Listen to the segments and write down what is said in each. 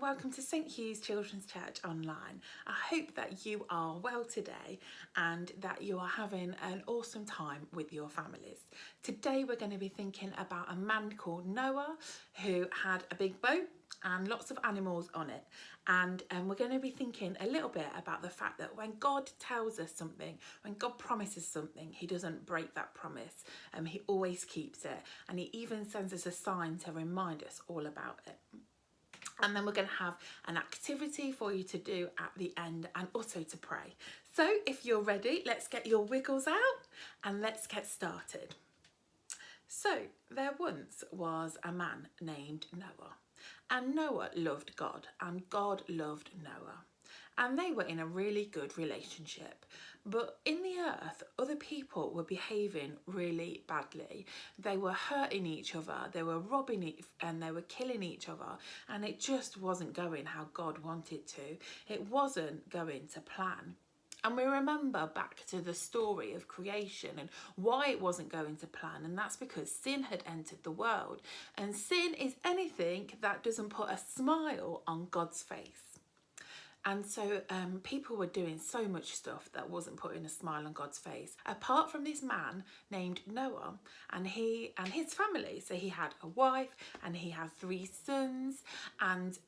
and welcome to St Hugh's Children's Church Online. I hope that you are well today and that you are having an awesome time with your families. Today we're going to be thinking about a man called Noah who had a big boat and lots of animals on it, and we're going to be thinking a little bit about the fact that when God tells us something, when God promises something, he doesn't break that promise. He always keeps it, and he even sends us a sign to remind us all about it. And then we're going to have an activity for you to do at the end and also to pray. So if you're ready, let's get your wiggles out and let's get started. So there once was a man named Noah, and Noah loved God and God loved Noah. And they were in a really good relationship. But in the earth, other people were behaving really badly. They were hurting each other, they were robbing and they were killing each other. And it just wasn't going how God wanted to. It wasn't going to plan. And we remember back to the story of creation and why it wasn't going to plan. And that's because sin had entered the world. And sin is anything that doesn't put a smile on God's face. And so people were doing so much stuff that wasn't putting a smile on God's face. Apart from this man named Noah and his family. So he had a wife and he had 3 sons. And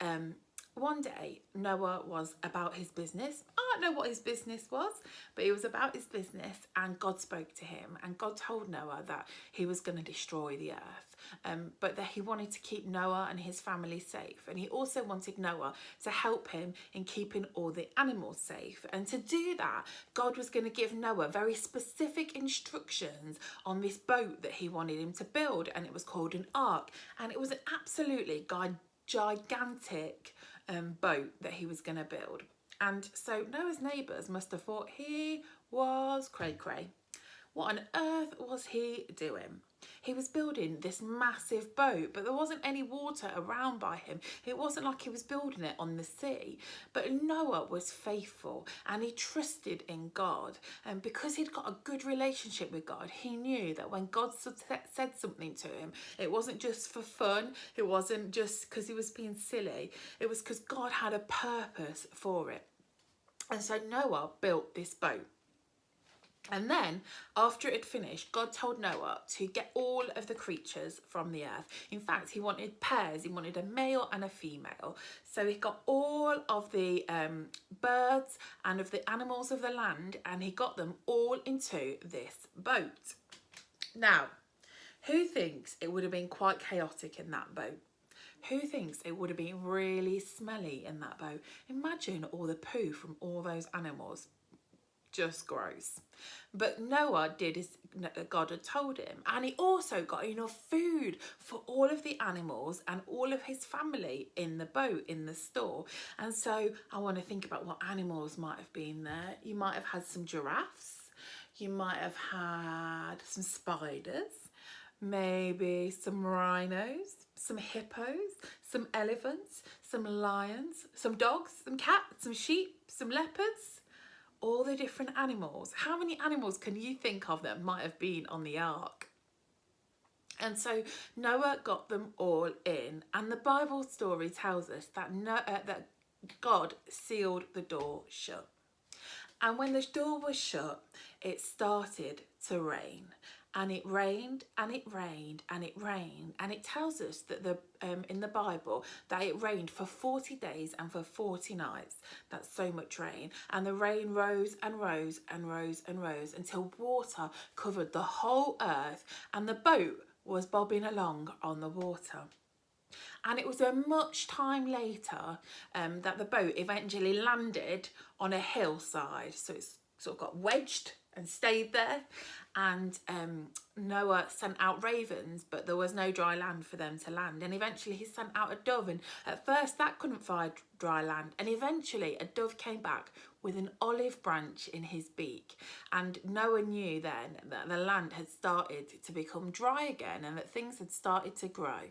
one day Noah was about his business. I don't know what his business was, but he was about his business, and God spoke to him, and God told Noah that he was going to destroy the earth, but that he wanted to keep Noah and his family safe, and he also wanted Noah to help him in keeping all the animals safe. And to do that, God was going to give Noah very specific instructions on this boat that he wanted him to build, and it was called an ark, and it was an absolutely gigantic boat that he was going to build. And so Noah's neighbours must have thought he was cray-cray. What on earth was he doing? He was building this massive boat, but there wasn't any water around by him. It wasn't like he was building it on the sea. But Noah was faithful and he trusted in God. And because he'd got a good relationship with God, he knew that when God said something to him, it wasn't just for fun. It wasn't just because he was being silly. It was because God had a purpose for it. And so Noah built this boat. And then, after it had finished, God told Noah to get all of the creatures from the earth. In fact, he wanted pairs. He wanted a male and a female. So he got all of the birds and of the animals of the land, and he got them all into this boat. Now, who thinks it would have been quite chaotic in that boat? Who thinks it would have been really smelly in that boat? Imagine all the poo from all those animals. Just gross. But Noah did as God had told him, and he also got enough food for all of the animals and all of his family in the boat, in the store. And so I want to think about what animals might have been there. You might have had some giraffes, you might have had some spiders, maybe some rhinos, some hippos, some elephants, some lions, some dogs, some cats, some sheep, some leopards. All the different animals. How many animals can you think of that might have been on the ark? And so Noah got them all in, and the Bible story tells us that that God sealed the door shut. And when the door was shut, it started to rain. And it rained and it rained and it rained. And it tells us that in the Bible that it rained for 40 days and for 40 nights. That's so much rain. And the rain rose and rose and rose and rose until water covered the whole earth, and the boat was bobbing along on the water. And it was a much time later that the boat eventually landed on a hillside. So it's sort of got wedged and stayed there. And Noah sent out ravens, but there was no dry land for them to land. And eventually he sent out a dove, and at first that couldn't find dry land. And eventually a dove came back with an olive branch in his beak. And Noah knew then that the land had started to become dry again and that things had started to grow.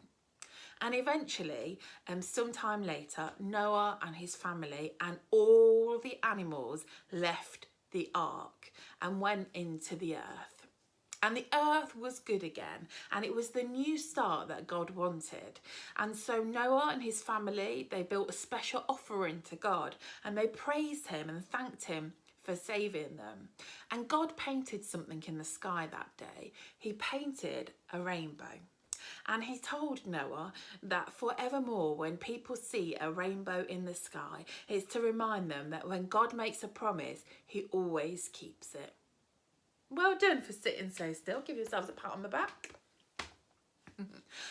And eventually, sometime later, Noah and his family and all the animals left the ark and went into the earth. And the earth was good again, and it was the new start that God wanted. And so Noah and his family, they built a special offering to God, and they praised him and thanked him for saving them. And God painted something in the sky that day. He painted a rainbow. And he told Noah that forevermore, when people see a rainbow in the sky, it's to remind them that when God makes a promise, he always keeps it. Well done for sitting so still. Give yourselves a pat on the back.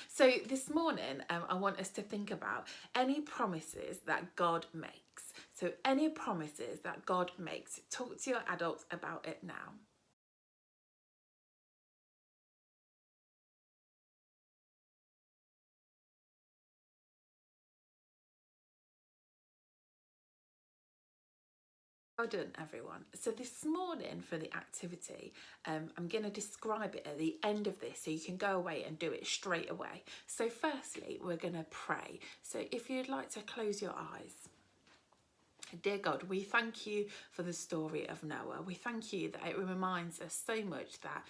So this morning, I want us to think about any promises that God makes. So any promises that God makes. Talk to your adults about it now. Well done, everyone. So this morning for the activity, I'm going to describe it at the end of this so you can go away and do it straight away. So firstly, we're going to pray. So if you'd like to close your eyes. Dear God, we thank you for the story of Noah. We thank you that it reminds us so much that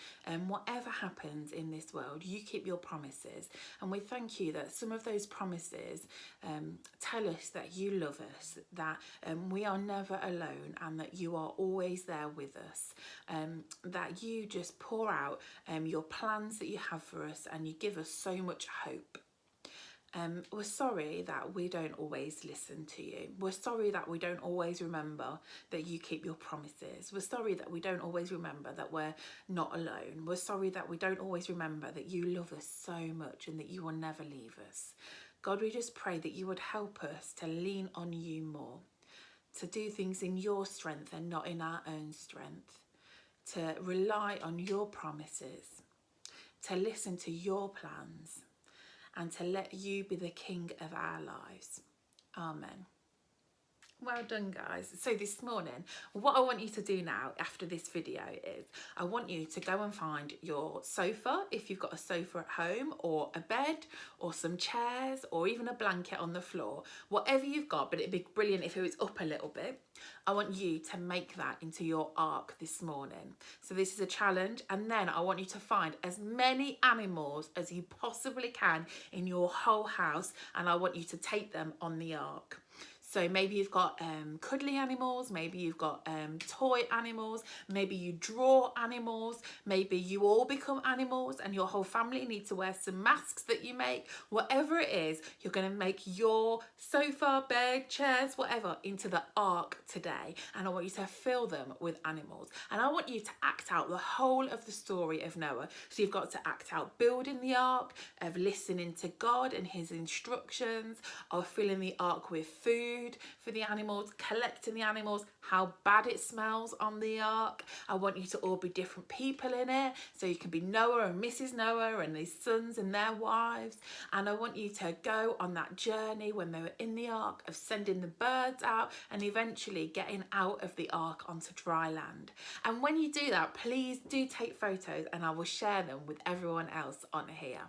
whatever happens in this world, you keep your promises. And we thank you that some of those promises tell us that you love us, that we are never alone, and that you are always there with us, that you just pour out your plans that you have for us, and you give us so much hope. We're sorry that we don't always listen to you. We're sorry that we don't always remember that you keep your promises. We're sorry that we don't always remember that we're not alone. We're sorry that we don't always remember that you love us so much and that you will never leave us. God, we just pray that you would help us to lean on you more, to do things in your strength and not in our own strength, to rely on your promises, to listen to your plans, and to let you be the king of our lives. Amen. Well done, guys. So this morning, what I want you to do now after this video is I want you to go and find your sofa, if you've got a sofa at home, or a bed, or some chairs, or even a blanket on the floor, whatever you've got, but it'd be brilliant if it was up a little bit. I want you to make that into your ark this morning. So this is a challenge, and then I want you to find as many animals as you possibly can in your whole house, and I want you to take them on the ark. So maybe you've got cuddly animals, maybe you've got toy animals, maybe you draw animals, maybe you all become animals and your whole family need to wear some masks that you make. Whatever it is, you're going to make your sofa, bed, chairs, whatever into the ark today. And I want you to fill them with animals. And I want you to act out the whole of the story of Noah. So you've got to act out building the ark, of listening to God and his instructions, of filling the ark with food for the animals, collecting the animals, how bad it smells on the ark. I want you to all be different people in it, so you can be Noah and Mrs. Noah and his sons and their wives. And I want you to go on that journey when they were in the ark of sending the birds out and eventually getting out of the ark onto dry land. And when you do that, please do take photos and I will share them with everyone else on here.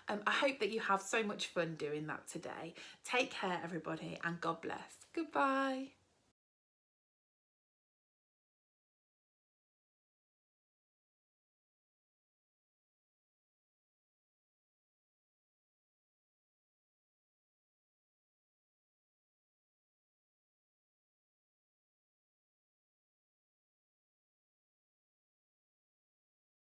I hope that you have so much fun doing that today. Take care, everybody, and God bless. Goodbye.